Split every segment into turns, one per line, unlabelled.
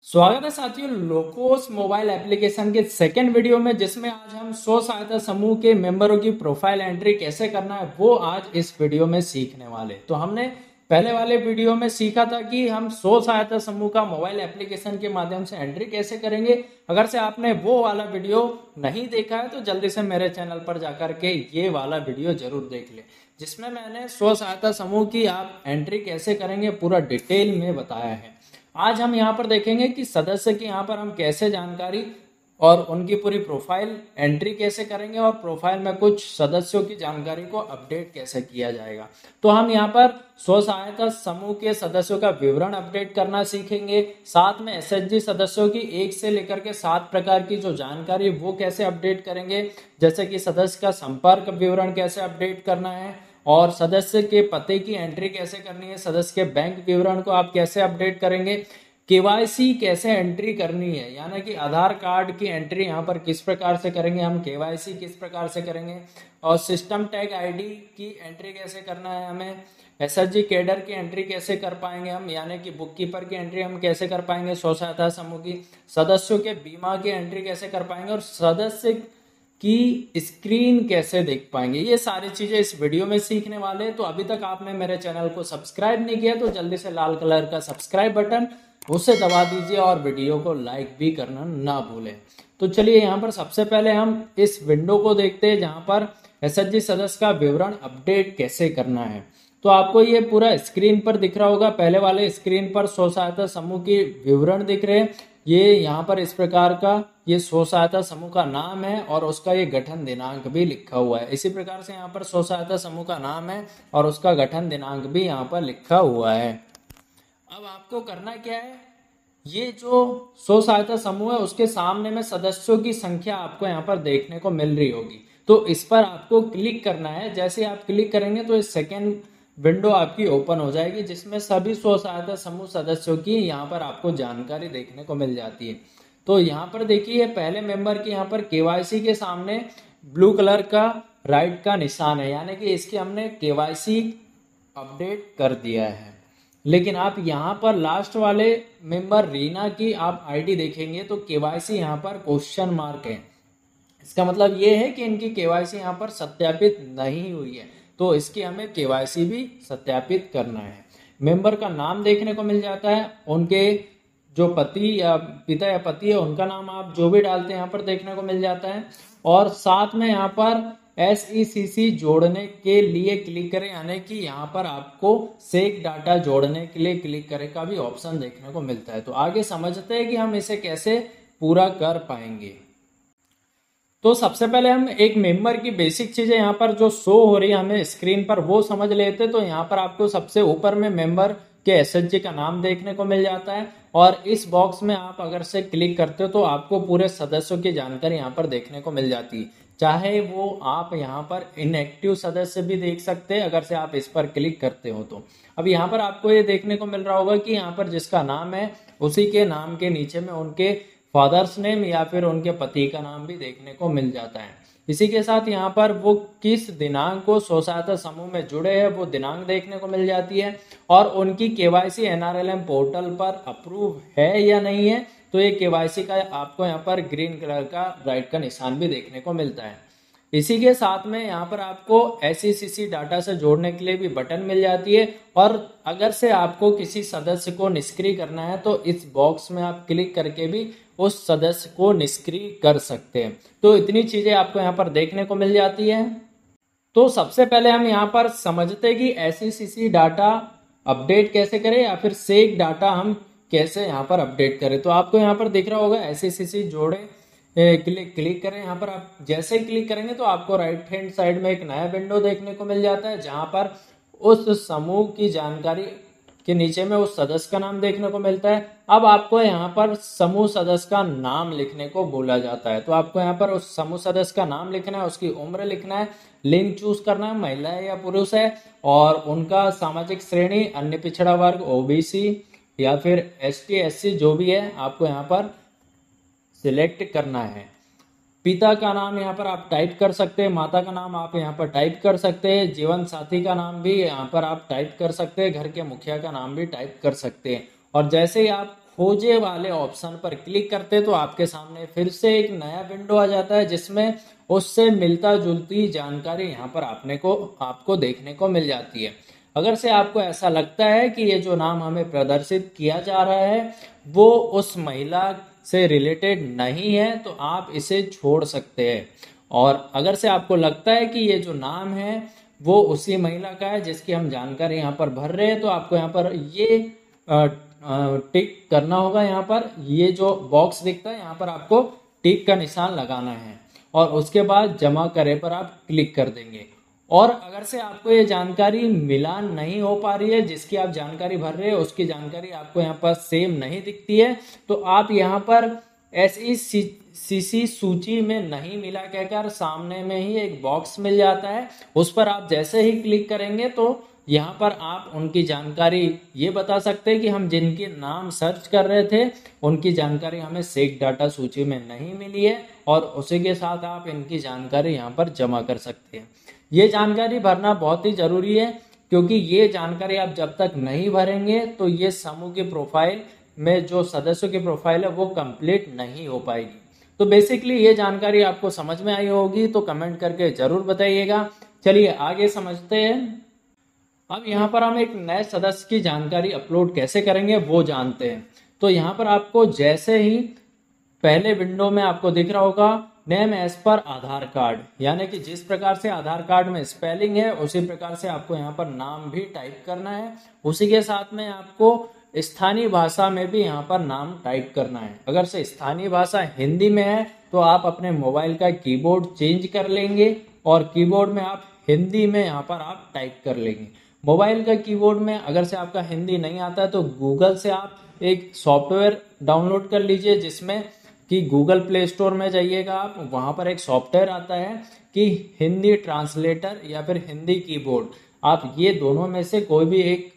स्वागत है साथियों लोकोस मोबाइल एप्लीकेशन के सेकंड वीडियो में, जिसमें आज हम स्व सहायता समूह के मेंबरों की प्रोफाइल एंट्री कैसे करना है वो आज इस वीडियो में सीखने वाले। तो हमने पहले वाले वीडियो में सीखा था कि हम स्व सहायता समूह का मोबाइल एप्लीकेशन के माध्यम से एंट्री कैसे करेंगे। अगर से आपने वो वाला वीडियो नहीं देखा है तो जल्दी से मेरे चैनल पर जाकर के ये वाला वीडियो जरूर देख ले, जिसमें मैंने स्व सहायता समूह की आप एंट्री कैसे करेंगे पूरा डिटेल में बताया है। आज हम यहाँ पर देखेंगे कि सदस्य की यहाँ पर हम कैसे जानकारी और उनकी पूरी प्रोफाइल एंट्री कैसे करेंगे और प्रोफाइल में कुछ सदस्यों की जानकारी को अपडेट कैसे किया जाएगा। तो हम यहाँ पर स्व सहायता समूह के सदस्यों का विवरण अपडेट करना सीखेंगे। साथ में एसएचजी सदस्यों की 1 से लेकर के 7 प्रकार की जो जानकारी वो कैसे अपडेट करेंगे, जैसे कि सदस्य का संपर्क विवरण कैसे अपडेट करना है और सदस्य के पते की एंट्री कैसे करनी है, सदस्य के बैंक विवरण को आप कैसे अपडेट करेंगे, केवाईसी कैसे एंट्री करनी है, यानी कि आधार कार्ड की एंट्री यहाँ पर किस प्रकार से करेंगे, हम केवाईसी किस प्रकार से करेंगे और सिस्टम टैग आईडी की एंट्री कैसे करना है, हमें एसएचजी कैडर की एंट्री कैसे कर पाएंगे हम, यानी कि बुक कीपर की एंट्री हम कैसे कर पाएंगे स्व सहायता समूह की, सदस्यों के बीमा की एंट्री कैसे कर पाएंगे और सदस्य की स्क्रीन कैसे देख पाएंगे। ये सारी चीजें इस वीडियो में सीखने वाले हैं। तो अभी तक आपने मेरे चैनल को सब्सक्राइब नहीं किया तो जल्दी से लाल कलर का सब्सक्राइब बटन उसे दबा दीजिए और वीडियो को लाइक भी करना ना भूलें। तो चलिए यहाँ पर सबसे पहले हम इस विंडो को देखते हैं जहाँ पर एसएचजी सदस्य का विवरण अपडेट कैसे करना है। तो आपको ये पूरा स्क्रीन पर दिख रहा होगा। पहले वाले स्क्रीन पर स्व सहायता समूह के विवरण दिख रहे हैं। ये यहाँ पर इस प्रकार का ये स्व सहायता समूह का नाम है और उसका ये गठन दिनांक भी लिखा हुआ है। इसी प्रकार से यहाँ पर स्व सहायता समूह का नाम है और उसका गठन दिनांक भी यहाँ पर लिखा हुआ है। अब आपको करना क्या है, ये जो स्व सहायता समूह है उसके सामने में सदस्यों की संख्या आपको यहाँ पर देखने को मिल रही होगी। तो इस पर आपको क्लिक करना है। जैसे आप क्लिक करेंगे तो इस सेकेंड विंडो आपकी ओपन हो जाएगी, जिसमें सभी स्व सहायता समूह सदस्यों की यहाँ पर आपको जानकारी देखने को मिल जाती है। तो यहाँ पर देखिए पहले मेंबर की यहाँ पर केवाईसी के सामने ब्लू कलर का राइट का निशान है, यानी कि इसकी हमने केवाईसी अपडेट कर दिया है। लेकिन आप यहाँ पर लास्ट वाले मेंबर रीना की आप आईडी देखेंगे तो केवाईसी यहाँ पर क्वेश्चन मार्क है। इसका मतलब ये है कि इनकी केवाईसी यहाँ पर सत्यापित नहीं हुई है, तो इसकी हमें केवाईसी भी सत्यापित करना है। मेंबर का नाम देखने को मिल जाता है, उनके जो पति या पिता या पति है उनका नाम आप जो भी डालते हैं यहाँ पर देखने को मिल जाता है। और साथ में यहाँ पर SECC जोड़ने के लिए क्लिक करें, यानी कि यहाँ पर आपको सेक डाटा जोड़ने के लिए क्लिक करें का भी ऑप्शन देखने को मिलता है। तो आगे समझते हैं कि हम इसे कैसे पूरा कर पाएंगे। तो सबसे पहले हम एक मेंबर की बेसिक चीजें यहाँ पर जो शो हो रही है हमें स्क्रीन पर वो समझ लेते। तो यहाँ पर आपको सबसे ऊपर में मेंबर के एसएचजी का नाम देखने को मिल जाता है और इस बॉक्स में आप अगर से क्लिक करते हो तो आपको पूरे सदस्यों की जानकारी यहाँ पर देखने को मिल जाती है। चाहे वो आप यहाँ पर इनएक्टिव सदस्य भी देख सकते हैं अगर से आप इस पर क्लिक करते हो तो। अब यहाँ पर आपको ये देखने को मिल रहा होगा कि यहाँ पर जिसका नाम है उसी के नाम के नीचे में उनके फादर्स नेम या फिर उनके पति का नाम भी देखने को मिल जाता है। इसी के साथ यहाँ पर वो किस दिनांक को स्व सहायता समूह में जुड़े हैं वो दिनांक देखने को मिल जाती है और उनकी केवाईसी NRLM पोर्टल पर अप्रूव है या नहीं है। तो ये केवाईसी का आपको यहाँ पर ग्रीन कलर का राइट का निशान भी देखने को मिलता है। इसी के साथ में यहाँ पर आपको SECC डाटा से जोड़ने के लिए भी बटन मिल जाती है और अगर से आपको किसी सदस्य को निष्क्रिय करना है तो इस बॉक्स में आप क्लिक करके भी उस सदस्य को निष्क्रिय कर सकते हैं। तो इतनी चीजें आपको यहाँ पर देखने को मिल जाती है। तो सबसे पहले हम यहाँ पर समझते हैं कि SECC डाटा अपडेट कैसे करें या फिर सेक डाटा हम कैसे यहाँ पर अपडेट करें। तो आपको यहाँ पर दिख रहा होगा SECC जोड़े क्लिक करें। यहाँ पर आप जैसे क्लिक करेंगे तो आपको राइट हैंड साइड में एक नया विंडो देखने को मिल जाता है जहाँ पर उस समूह की जानकारी के नीचे में उस सदस्य का नाम देखने को मिलता है। अब आपको यहाँ पर समूह सदस्य का नाम लिखने को बोला जाता है। तो आपको यहाँ पर उस समूह सदस्य का नाम लिखना है, उसकी उम्र लिखना है, लिंग चूज करना है, महिला है या पुरुष है और उनका सामाजिक श्रेणी अन्य पिछड़ा वर्ग OBC या फिर ST SC जो भी है आपको यहाँ पर सिलेक्ट करना है। पिता का नाम यहाँ पर आप टाइप कर सकते हैं, माता का नाम आप यहाँ पर टाइप कर सकते हैं, जीवन साथी का नाम भी यहाँ पर आप टाइप कर सकते हैं, घर के मुखिया का नाम भी टाइप कर सकते हैं। और जैसे ही आप खोजे वाले ऑप्शन पर क्लिक करते तो आपके सामने फिर से एक नया विंडो आ जाता है, जिसमें उससे मिलता जुलती जानकारी यहाँ पर आपको देखने को मिल जाती है। अगर से आपको ऐसा लगता है कि ये जो नाम हमें प्रदर्शित किया जा रहा है वो उस महिला से रिलेटेड नहीं है तो आप इसे छोड़ सकते हैं। और अगर से आपको लगता है कि ये जो नाम है वो उसी महिला का है जिसकी हम जानकारी यहाँ पर भर रहे हैं, तो आपको यहाँ पर ये टिक करना होगा। यहाँ पर ये जो बॉक्स दिखता है यहाँ पर आपको टिक का निशान लगाना है और उसके बाद जमा करे पर आप क्लिक कर देंगे। और अगर से आपको ये जानकारी मिलान नहीं हो पा रही है, जिसकी आप जानकारी भर रहे हैं उसकी जानकारी आपको यहाँ पर सेम नहीं दिखती है, तो आप यहाँ पर SECC सूची में नहीं मिला कहकर सामने में ही एक बॉक्स मिल जाता है, उस पर आप जैसे ही क्लिक करेंगे तो यहाँ पर आप उनकी जानकारी ये बता सकते हैं कि हम जिनके नाम सर्च कर रहे थे उनकी जानकारी हमें सेक डाटा सूची में नहीं मिली है, और उसी के साथ आप इनकी जानकारी यहाँ पर जमा कर सकते हैं। ये जानकारी भरना बहुत ही जरूरी है, क्योंकि ये जानकारी आप जब तक नहीं भरेंगे तो ये समूह की प्रोफाइल में जो सदस्यों की प्रोफाइल है वो कंप्लीट नहीं हो पाएगी। तो बेसिकली ये जानकारी आपको समझ में आई होगी, तो कमेंट करके जरूर बताइएगा। चलिए आगे समझते हैं। अब यहाँ पर हम एक नए सदस्य की जानकारी अपलोड कैसे करेंगे वो जानते हैं। तो यहाँ पर आपको जैसे ही पहले विंडो में आपको दिख रहा होगा नेम एज पर आधार कार्ड, यानी कि जिस प्रकार से आधार कार्ड में स्पेलिंग है उसी प्रकार से आपको यहाँ पर नाम भी टाइप करना है। उसी के साथ में आपको स्थानीय भाषा में भी यहाँ पर नाम टाइप करना है। अगर से स्थानीय भाषा हिंदी में है तो आप अपने मोबाइल का कीबोर्ड चेंज कर लेंगे और कीबोर्ड में आप हिंदी में यहाँ पर आप टाइप कर लेंगे। मोबाइल का कीबोर्ड में अगर से आपका हिंदी नहीं आता है तो गूगल से आप एक सॉफ्टवेयर डाउनलोड कर लीजिए, जिसमें कि गूगल प्ले स्टोर में जाइएगा आप, वहाँ पर एक सॉफ्टवेयर आता है कि हिंदी ट्रांसलेटर या फिर हिंदी कीबोर्ड। आप ये दोनों में से कोई भी एक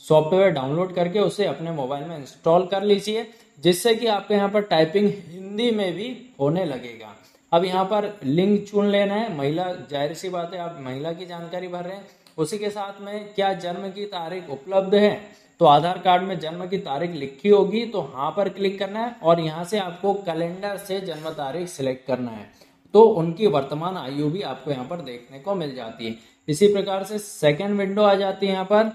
सॉफ्टवेयर डाउनलोड करके उसे अपने मोबाइल में इंस्टॉल कर लीजिए, जिससे कि आपके यहाँ पर टाइपिंग हिंदी में भी होने लगेगा। अब यहाँ पर लिंग चुन लेना है। महिला, जाहिर सी बात है आप महिला की जानकारी भर रहे हैं। उसी के साथ में क्या जन्म की तारीख उपलब्ध है, तो आधार कार्ड में जन्म की तारीख लिखी होगी तो हाँ पर क्लिक करना है और यहाँ से आपको कैलेंडर से जन्म तारीख सिलेक्ट करना है, तो उनकी वर्तमान आयु भी आपको यहाँ पर देखने को मिल जाती है। इसी प्रकार से सेकंड विंडो आ जाती है यहाँ पर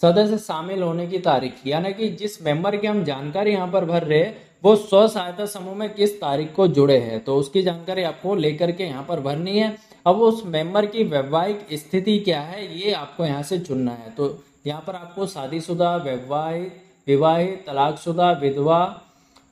सदस्य शामिल होने की तारीख, यानी कि जिस मेंबर की हम जानकारी यहाँ पर भर रहे हैं वो स्व सहायता समूह में किस तारीख को जुड़े हैं, तो उसकी जानकारी आपको लेकर के यहाँ पर भरनी है। अब उस मेंबर की वैवाहिक स्थिति क्या है ये आपको यहाँ से चुनना है। तो यहाँ पर आपको शादीशुदा, वैवाहिक, विवाहित, तलाकशुदा, विधवा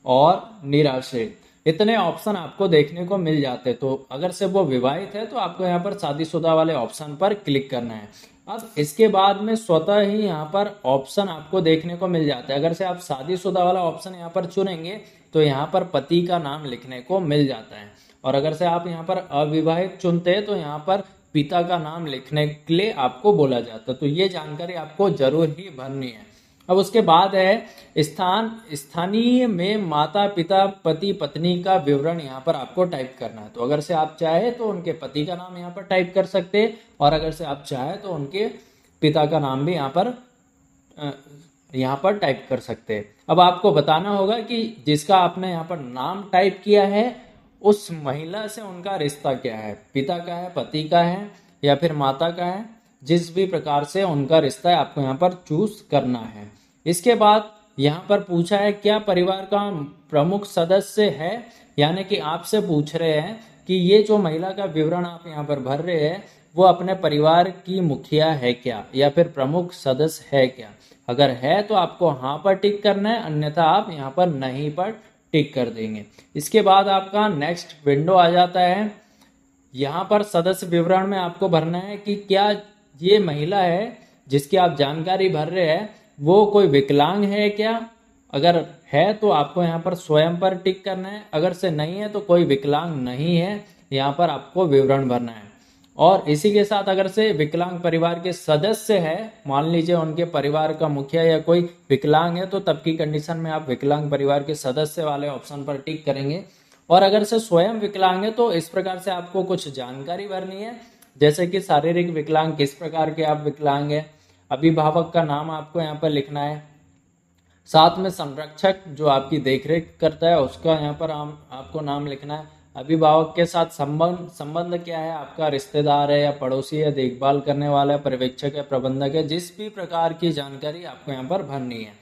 और निराश्रित, इतने ऑप्शन आपको देखने को मिल जाते। तो अगर से वो विवाहित है तो आपको यहाँ पर शादीशुदा वाले ऑप्शन पर क्लिक करना है। अब इसके बाद में स्वतः ही यहाँ पर ऑप्शन आपको देखने को मिल जाता है। अगर से आप शादीशुदा वाला ऑप्शन यहाँ पर चुनेंगे तो यहाँ पर पति का नाम लिखने को मिल जाता है, और अगर से आप यहाँ पर अविवाहित चुनते हैं तो यहाँ पर पिता का नाम लिखने के लिए आपको बोला जाता है। तो ये जानकारी आपको जरूर ही भरनी है। अब उसके बाद है स्थानीय में माता पिता पति पत्नी का विवरण यहाँ पर आपको टाइप करना है। तो अगर से आप चाहे तो उनके पति का नाम यहाँ पर टाइप कर सकते हैं, और अगर से आप चाहे तो उनके पिता का नाम भी यहाँ पर टाइप कर सकते हैं। अब आपको बताना होगा कि जिसका आपने यहाँ पर नाम टाइप किया है उस महिला से उनका रिश्ता क्या है, पिता का है, पति का है या फिर माता का है, जिस भी प्रकार से उनका रिश्ता है आपको यहाँ पर चूज करना है। इसके बाद यहाँ पर पूछा है क्या परिवार का प्रमुख सदस्य है, यानी कि आपसे पूछ रहे हैं कि ये जो महिला का विवरण आप यहाँ पर भर रहे हैं वो अपने परिवार की मुखिया है क्या या फिर प्रमुख सदस्य है क्या। अगर है तो आपको हाँ पर टिक करना है, अन्यथा आप यहाँ पर नहीं पर टिक कर देंगे। इसके बाद आपका नेक्स्ट विंडो आ जाता है। यहाँ पर सदस्य विवरण में आपको भरना है कि क्या ये महिला है जिसकी आप जानकारी भर रहे हैं वो कोई विकलांग है क्या। अगर है तो आपको यहाँ पर स्वयं पर टिक करना है, अगर से नहीं है तो कोई विकलांग नहीं है, यहाँ पर आपको विवरण भरना है। और इसी के साथ अगर से विकलांग परिवार के सदस्य है, मान लीजिए उनके परिवार का मुखिया या कोई विकलांग है, तो तब की कंडीशन में आप विकलांग परिवार के सदस्य वाले ऑप्शन पर टिक करेंगे। और अगर से स्वयं विकलांग है तो इस प्रकार से आपको कुछ जानकारी भरनी है, जैसे कि शारीरिक विकलांग, किस प्रकार के आप विकलांग है, अभिभावक का नाम आपको यहाँ पर लिखना है, साथ में संरक्षक जो आपकी देखरेख करता है उसका यहाँ पर आपको नाम लिखना है। अभिभावक के साथ संबंध क्या है, आपका रिश्तेदार है या पड़ोसी है, देखभाल करने वाला है, पर्यवेक्षक है, प्रबंधक है, जिस भी प्रकार की जानकारी आपको यहाँ पर भरनी है।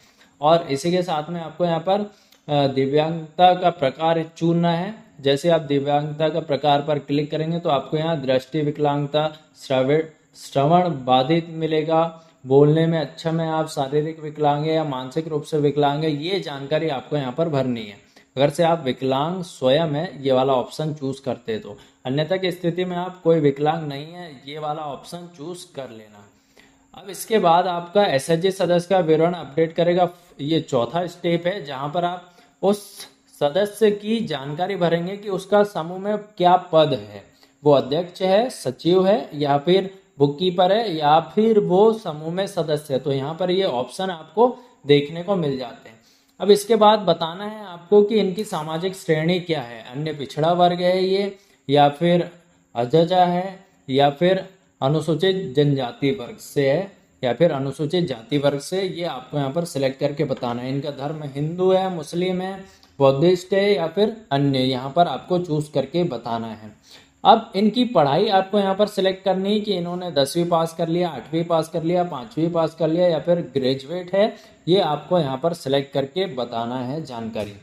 और इसी के साथ में आपको यहाँ पर दिव्यांगता का प्रकार चुनना है। जैसे आप दिव्यांगता का प्रकार पर क्लिक करेंगे तो आपको यहाँ दृष्टि विकलांगता, श्रवण बाधित मिलेगा, बोलने में अक्षम है आप, शारीरिक विकलांग है या मानसिक रूप से विकलांग है, ये जानकारी आपको यहाँ पर भरनी है। अगर से आप विकलांग स्वयं है ये वाला ऑप्शन चूज करते तो, अन्यथा की स्थिति में आप कोई विकलांग नहीं है ये वाला ऑप्शन चूज कर लेना। अब इसके बाद आपका एसएचजी सदस्य का विवरण अपडेट करेगा। ये चौथा स्टेप है जहां पर आप उस सदस्य की जानकारी भरेंगे कि उसका समूह में क्या पद है, वो अध्यक्ष है, सचिव है या फिर बुक कीपर है या फिर वो समूह में सदस्य है। तो यहाँ पर ये ऑप्शन आपको देखने को मिल जाते हैं। अब इसके बाद बताना है आपको कि इनकी सामाजिक श्रेणी क्या है, अन्य पिछड़ा वर्ग है ये या फिर अजजा है या फिर अनुसूचित जनजाति वर्ग से है या फिर अनुसूचित जाति वर्ग से, ये आपको यहाँ पर सिलेक्ट करके बताना है। इनका धर्म हिंदू है, मुस्लिम है, बौद्धिस्ट है या फिर अन्य, यहाँ पर आपको चूज करके बताना है। अब इनकी पढ़ाई आपको यहाँ पर सिलेक्ट करनी है कि इन्होंने 10वीं पास कर लिया, 8वीं पास कर लिया, 5वीं पास कर लिया या फिर ग्रेजुएट है, ये आपको यहाँ पर सिलेक्ट करके बताना है जानकारी।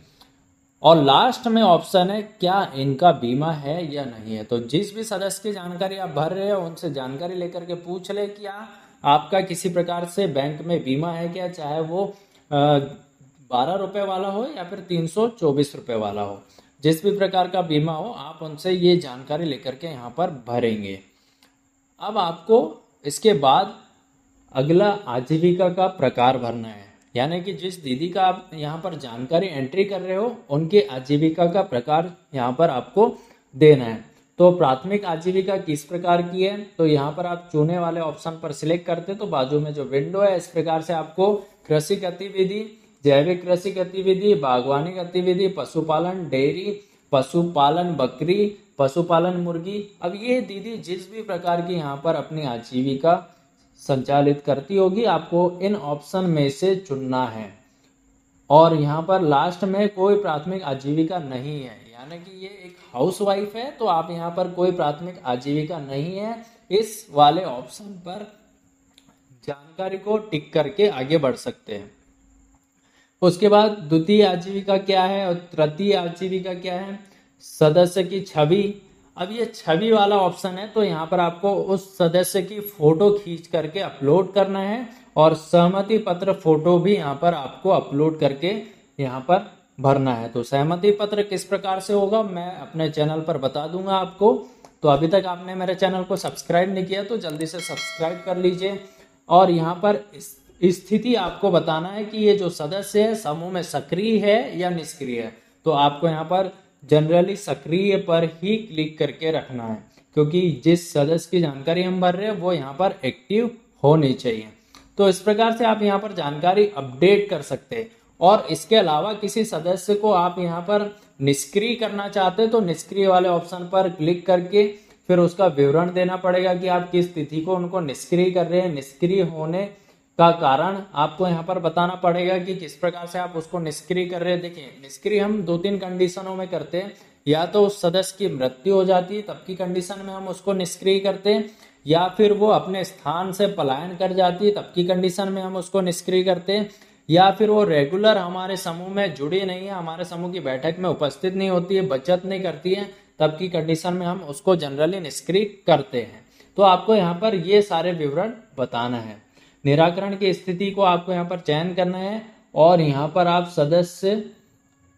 और लास्ट में ऑप्शन है क्या इनका बीमा है या नहीं है। तो जिस भी सदस्य की जानकारी आप भर रहे हो उनसे जानकारी लेकर के पूछ ले क्या आपका किसी प्रकार से बैंक में बीमा है क्या, चाहे वो 12 रुपए वाला हो या फिर 324 रुपए वाला हो, जिस भी प्रकार का बीमा हो आप उनसे ये जानकारी लेकर के यहाँ पर भरेंगे। अब आपको इसके बाद अगला आजीविका का प्रकार भरना है, यानी कि जिस दीदी का आप यहाँ पर जानकारी एंट्री कर रहे हो उनके आजीविका का प्रकार यहाँ पर आपको देना है। तो प्राथमिक आजीविका किस प्रकार की है, तो यहाँ पर आप चुने वाले ऑप्शन पर सिलेक्ट करते तो बाजू में जो विंडो है इस प्रकार से आपको कृषि गतिविधि, जैविक कृषि गतिविधि, बागवानी गतिविधि, पशुपालन डेयरी, पशुपालन बकरी, पशुपालन मुर्गी। अब ये दीदी जिस भी प्रकार की यहाँ पर अपनी आजीविका संचालित करती होगी आपको इन ऑप्शन में से चुनना है। और यहाँ पर लास्ट में कोई प्राथमिक आजीविका नहीं है, यानी कि ये एक हाउसवाइफ है तो आप यहाँ पर कोई प्राथमिक आजीविका नहीं है, इस वाले ऑप्शन पर जानकारी को टिक करके आगे बढ़ सकते हैं। उसके बाद द्वितीय आजीविका क्या है और तृतीय आजीविका क्या है, सदस्य की छवि। अब ये छवि वाला ऑप्शन है तो यहाँ पर आपको उस सदस्य की फोटो खींच करके अपलोड करना है और सहमति पत्र फोटो भी यहाँ पर आपको अपलोड करके यहाँ पर भरना है। तो सहमति पत्र किस प्रकार से होगा मैं अपने चैनल पर बता दूंगा आपको। तो अभी तक आपने मेरे चैनल को सब्सक्राइब नहीं किया तो जल्दी से सब्सक्राइब कर लीजिए। और यहाँ पर स्थिति आपको बताना है कि ये जो सदस्य है समूह में सक्रिय है या निष्क्रिय है। तो आपको यहाँ पर जनरली सक्रिय पर ही क्लिक करके रखना है, क्योंकि जिस सदस्य की जानकारी हम भर रहे हैं वो यहाँ पर एक्टिव होनी चाहिए। तो इस प्रकार से आप यहाँ पर जानकारी अपडेट कर सकते हैं। और इसके अलावा किसी सदस्य को आप यहाँ पर निष्क्रिय करना चाहते हैं तो निष्क्रिय वाले ऑप्शन पर क्लिक करके फिर उसका विवरण देना पड़ेगा कि आप किस तिथि को उनको निष्क्रिय कर रहे हैं। निष्क्रिय होने का कारण आपको यहाँ पर बताना पड़ेगा कि किस प्रकार से आप उसको निष्क्रिय कर रहे हैं। देखिए निष्क्रिय हम 2-3 कंडीशनों में करते हैं, या तो उस सदस्य की मृत्यु हो जाती है तब की कंडीशन में हम उसको निष्क्रिय करते हैं, या फिर वो अपने स्थान से पलायन कर जाती है तब की कंडीशन में हम उसको निष्क्रिय करते हैं, या फिर वो रेगुलर हमारे समूह में जुड़ी नहीं है, हमारे समूह की बैठक में उपस्थित नहीं होती है, बचत नहीं करती है, तब की कंडीशन में हम उसको जनरली निष्क्रिय करते हैं। तो आपको यहाँ पर ये सारे विवरण बताना है। निराकरण की स्थिति को आपको यहाँ पर चयन करना है और यहाँ पर आप सदस्य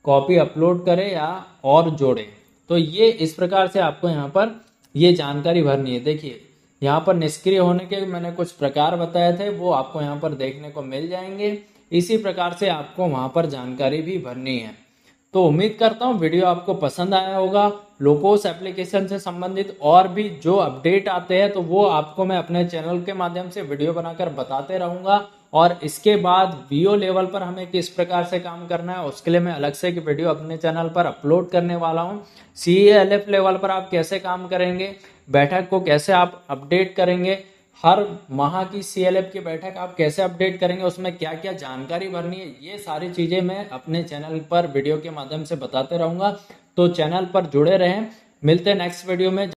कॉपी अपलोड करें या और जोड़े। तो ये इस प्रकार से आपको यहाँ पर ये जानकारी भरनी है। देखिए यहाँ पर निष्क्रिय होने के मैंने कुछ प्रकार बताए थे, वो आपको यहाँ पर देखने को मिल जाएंगे। इसी प्रकार से आपको वहाँ पर जानकारी भी भरनी है। तो उम्मीद करता हूँ वीडियो आपको पसंद आया होगा। लोकोस एप्लीकेशन से संबंधित और भी जो अपडेट आते हैं तो वो आपको मैं अपने चैनल के माध्यम से वीडियो बनाकर बताते रहूंगा। और इसके बाद वीओ लेवल पर हमें किस प्रकार से काम करना है उसके लिए मैं अलग से एक वीडियो अपने चैनल पर अपलोड करने वाला हूँ। CALF लेवल पर आप कैसे काम करेंगे, बैठक को कैसे आप अपडेट करेंगे, हर माह की CLF की बैठक आप कैसे अपडेट करेंगे, उसमें क्या क्या जानकारी भरनी है, ये सारी चीज़ें मैं अपने चैनल पर वीडियो के माध्यम से बताते रहूँगा। तो चैनल पर जुड़े रहें, मिलते हैं नेक्स्ट वीडियो में।